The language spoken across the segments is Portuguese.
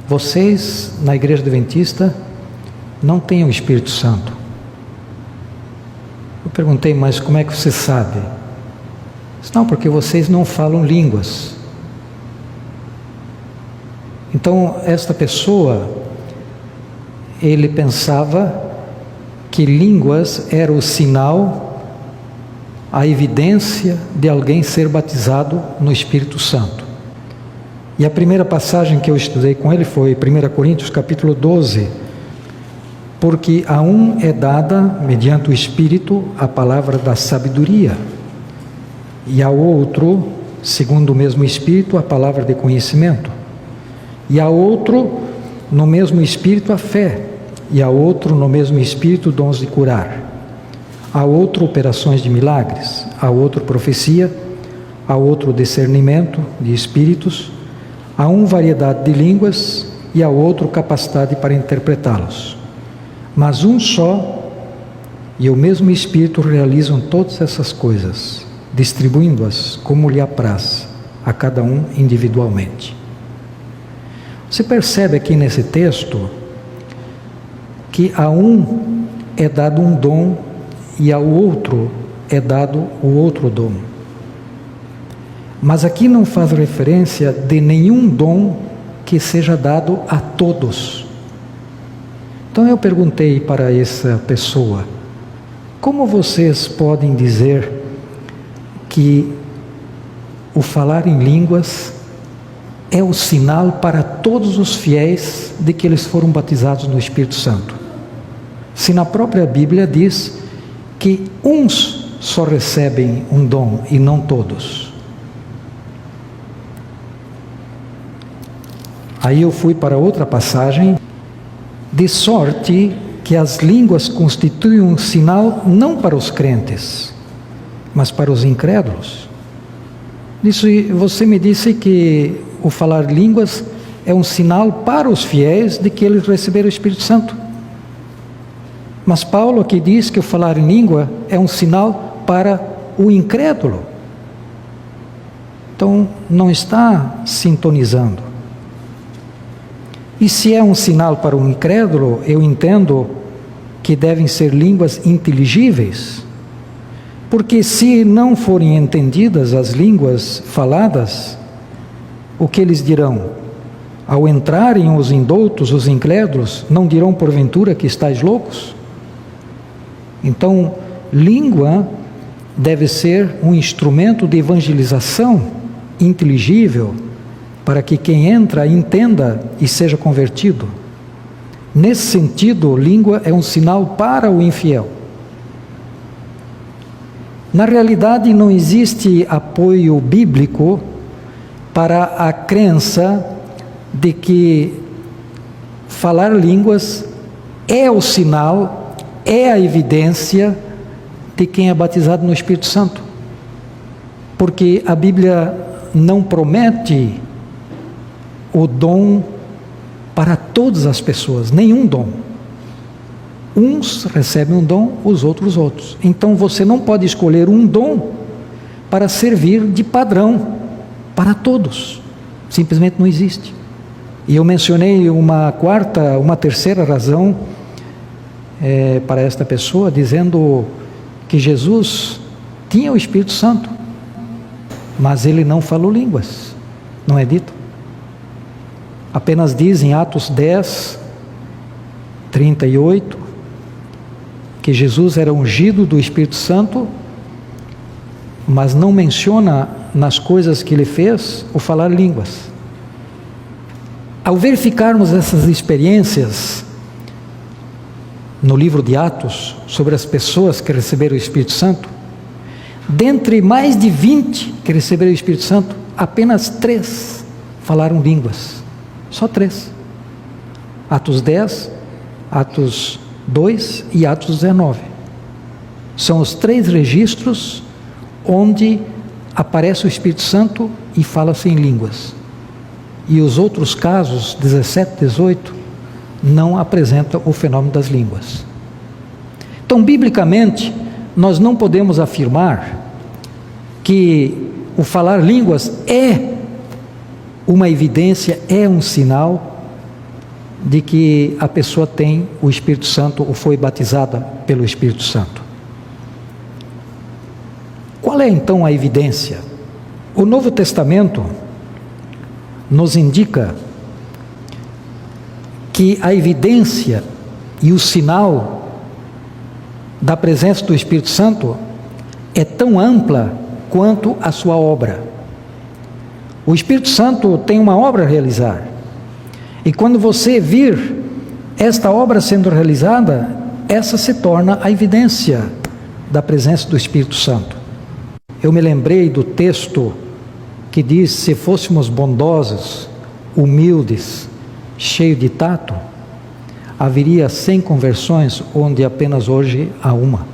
vocês na Igreja Adventista não têm o Espírito Santo. Eu perguntei, mas como é que você sabe? Disse, não, porque vocês não falam línguas. Então, esta pessoa, ele pensava que línguas era o sinal, a evidência de alguém ser batizado no Espírito Santo. E a primeira passagem que eu estudei com ele foi 1 Coríntios capítulo 12, porque a um é dada, mediante o Espírito, a palavra da sabedoria, e ao outro, segundo o mesmo Espírito, a palavra de conhecimento, e a outro, no mesmo Espírito, a fé, e a outro, no mesmo Espírito, dons de curar, a outro, operações de milagres, a outro, profecia, a outro, discernimento de espíritos, a um, variedade de línguas, e a outro, capacidade para interpretá-los. Mas um só e o mesmo Espírito realizam todas essas coisas, distribuindo-as como lhe apraz, a cada um individualmente. Você percebe aqui nesse texto que a um é dado um dom e ao outro é dado o outro dom. Mas aqui não faz referência de nenhum dom que seja dado a todos. Então eu perguntei para essa pessoa, como vocês podem dizer que o falar em línguas é o sinal para todos os fiéis de que eles foram batizados no Espírito Santo? Se na própria Bíblia diz que uns só recebem um dom e não todos. Aí eu fui para outra passagem, de sorte que as línguas constituem um sinal não para os crentes, mas para os incrédulos. Você me disse que o falar línguas é um sinal para os fiéis de que eles receberam o Espírito Santo. Mas Paulo aqui diz que o falar em língua é um sinal para o incrédulo. Então, não está sintonizando. E se é um sinal para o incrédulo, eu entendo que devem ser línguas inteligíveis, porque se não forem entendidas as línguas faladas, o que eles dirão? Ao entrarem os indoutos, os incrédulos, não dirão porventura que estáis loucos? Então, língua deve ser um instrumento de evangelização inteligível, para que quem entra entenda e seja convertido. Nesse sentido, língua é um sinal para o infiel. Na realidade, não existe apoio bíblico para a crença de que falar línguas é o sinal, é a evidência de quem é batizado no Espírito Santo. Porque a Bíblia não promete o dom para todas as pessoas, nenhum dom. Uns recebem um dom, os outros. Então você não pode escolher um dom para servir de padrão para todos. Simplesmente não existe. E eu mencionei uma terceira razão para esta pessoa, dizendo que Jesus tinha o Espírito Santo, mas ele não falou línguas. Não é dito? Apenas diz em Atos 10, 38, que Jesus era ungido do Espírito Santo, mas não menciona nas coisas que ele fez o falar línguas. Ao verificarmos essas experiências no livro de Atos, sobre as pessoas que receberam o Espírito Santo, dentre mais de 20 que receberam o Espírito Santo, apenas 3 falaram línguas. Só 3. Atos 10, Atos 2 e Atos 19. São os 3 registros onde aparece o Espírito Santo e fala-se em línguas. E os outros casos, 17, 18, não apresentam o fenômeno das línguas. Então, biblicamente, nós não podemos afirmar que o falar línguas é uma evidência, é um sinal de que a pessoa tem o Espírito Santo ou foi batizada pelo Espírito Santo. Qual é então a evidência? O Novo Testamento nos indica que a evidência e o sinal da presença do Espírito Santo é tão ampla quanto a sua obra. O Espírito Santo tem uma obra a realizar. E quando você vir esta obra sendo realizada, essa se torna a evidência da presença do Espírito Santo. Eu me lembrei do texto que diz: se fôssemos bondosos, humildes, cheios de tato, haveria 100 conversões, onde apenas hoje há uma.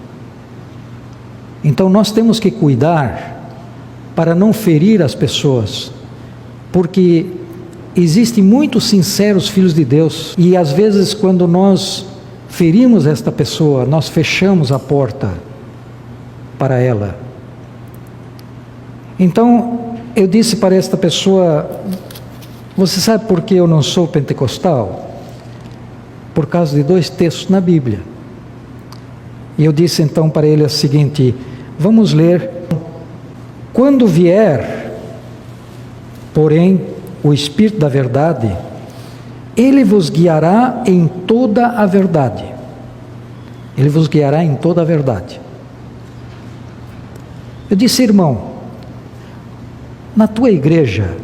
Então nós temos que cuidar para não ferir as pessoas, porque existem muitos sinceros filhos de Deus, e às vezes quando nós ferimos esta pessoa, nós fechamos a porta para ela. Então eu disse para esta pessoa: você sabe por que eu não sou pentecostal? Por causa de 2 textos na Bíblia. E eu disse então para ele o seguinte: vamos ler: quando vier, porém, o Espírito da verdade, ele vos guiará em toda a verdade. Ele vos guiará em toda a verdade. Eu disse: irmão, na tua igreja,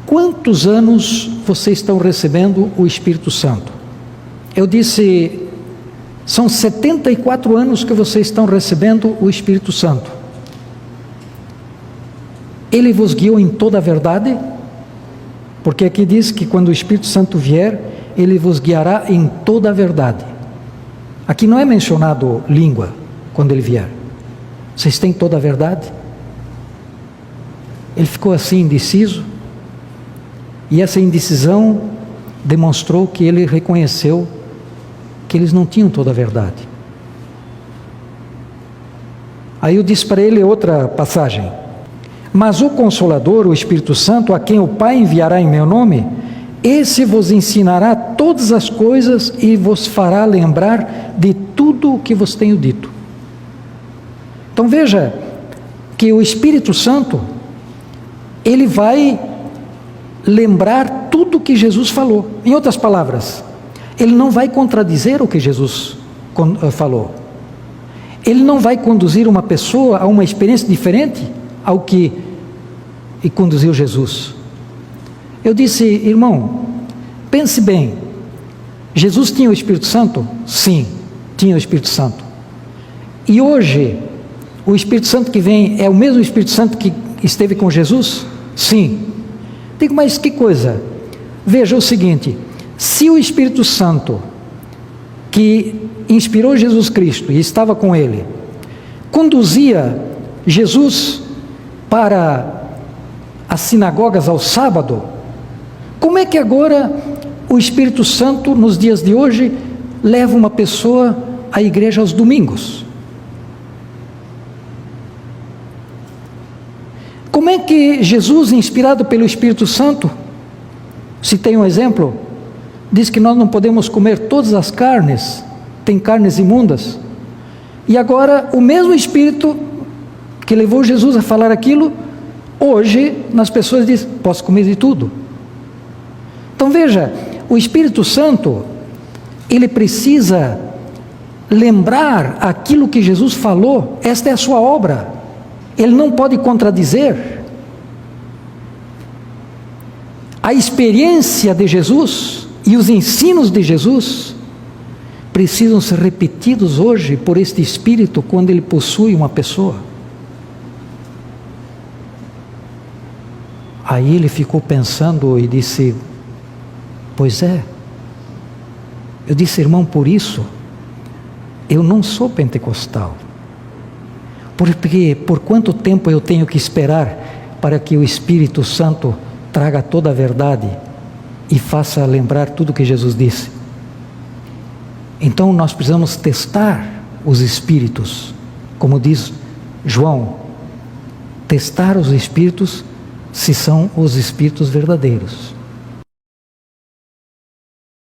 quantos anos vocês estão recebendo o Espírito Santo? Eu disse: são 74 anos que vocês estão recebendo o Espírito Santo. Ele vos guiou em toda a verdade? Porque aqui diz que quando o Espírito Santo vier, ele vos guiará em toda a verdade. Aqui não é mencionado língua quando ele vier. Vocês têm toda a verdade? Ele ficou assim indeciso, e essa indecisão demonstrou que ele reconheceu que eles não tinham toda a verdade. Aí eu disse para ele outra passagem: mas o Consolador, o Espírito Santo, a quem o Pai enviará em meu nome, esse vos ensinará todas as coisas e vos fará lembrar de tudo o que vos tenho dito. Então veja que o Espírito Santo, ele vai lembrar tudo o que Jesus falou. Em outras palavras, ele não vai contradizer o que Jesus falou. Ele não vai conduzir uma pessoa a uma experiência diferente ao que conduziu Jesus. Eu disse: irmão, pense bem, Jesus tinha o Espírito Santo? Sim, tinha o Espírito Santo. E hoje, o Espírito Santo que vem é o mesmo Espírito Santo que esteve com Jesus? Sim. Digo: mas que coisa? Veja o seguinte: se o Espírito Santo que inspirou Jesus Cristo e estava com ele, conduzia Jesus para as sinagogas ao sábado, como é que agora o Espírito Santo, nos dias de hoje, leva uma pessoa à igreja aos domingos? Como é que Jesus, inspirado pelo Espírito Santo, se tem um exemplo, diz que nós não podemos comer todas as carnes, tem carnes imundas, e agora o mesmo Espírito que levou Jesus a falar aquilo, hoje nas pessoas diz: posso comer de tudo. Então veja, o Espírito Santo, ele precisa lembrar aquilo que Jesus falou. Esta é a sua obra, ele não pode contradizer. A experiência de Jesus e os ensinos de Jesus precisam ser repetidos hoje por este Espírito quando ele possui uma pessoa. Aí ele ficou pensando e disse: pois é. Eu disse: irmão, por isso eu não sou pentecostal. Porque por quanto tempo eu tenho que esperar para que o Espírito Santo traga toda a verdade e faça lembrar tudo que Jesus disse? Então nós precisamos testar os espíritos, como diz João, testar os espíritos se são os espíritos verdadeiros.